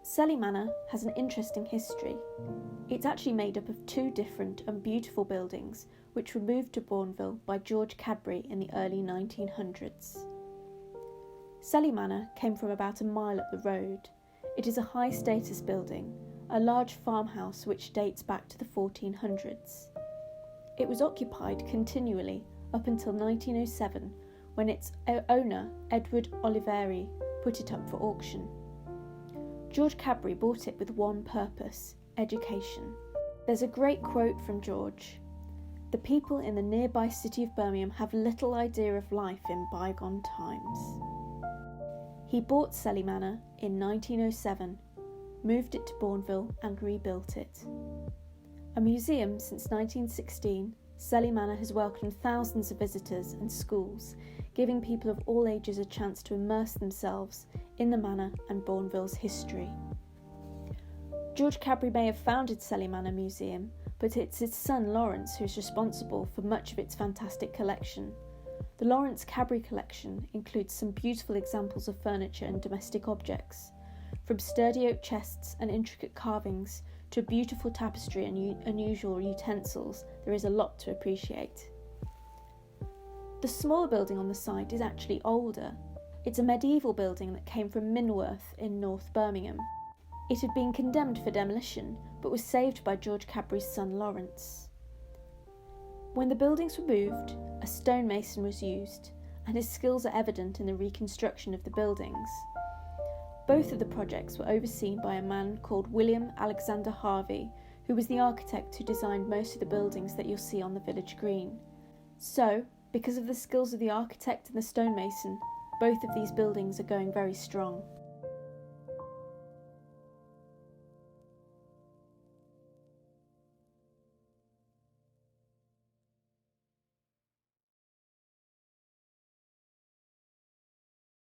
Selly Manor has an interesting history. It's actually made up of two different and beautiful buildings which were moved to Bournville by George Cadbury in the early 1900s. Selly Manor came from about a mile up the road. It is a high-status building, a large farmhouse which dates back to the 1400s. It was occupied continually up until 1907, when its owner, Edward Oliveri, put it up for auction. George Cadbury bought it with one purpose: education. There's a great quote from George: "The people in the nearby city of Birmingham have little idea of life in bygone times." He bought Selly Manor in 1907, moved it to Bournville and rebuilt it. A museum since 1916, Selly Manor has welcomed thousands of visitors and schools, giving people of all ages a chance to immerse themselves in the manor and Bournville's history. George Cadbury may have founded Selly Manor Museum, but it's his son Lawrence who is responsible for much of its fantastic collection. The Lawrence Cadbury collection includes some beautiful examples of furniture and domestic objects, from sturdy oak chests and intricate carvings to beautiful tapestry and unusual utensils. There is a lot to appreciate. The smaller building on the site is actually older. It's a medieval building that came from Minworth in North Birmingham. It had been condemned for demolition, but was saved by George Cadbury's son Lawrence. When the buildings were moved, a stonemason was used, and his skills are evident in the reconstruction of the buildings. Both of the projects were overseen by a man called William Alexander Harvey, who was the architect who designed most of the buildings that you'll see on the village green. So, because of the skills of the architect and the stonemason, both of these buildings are going very strong.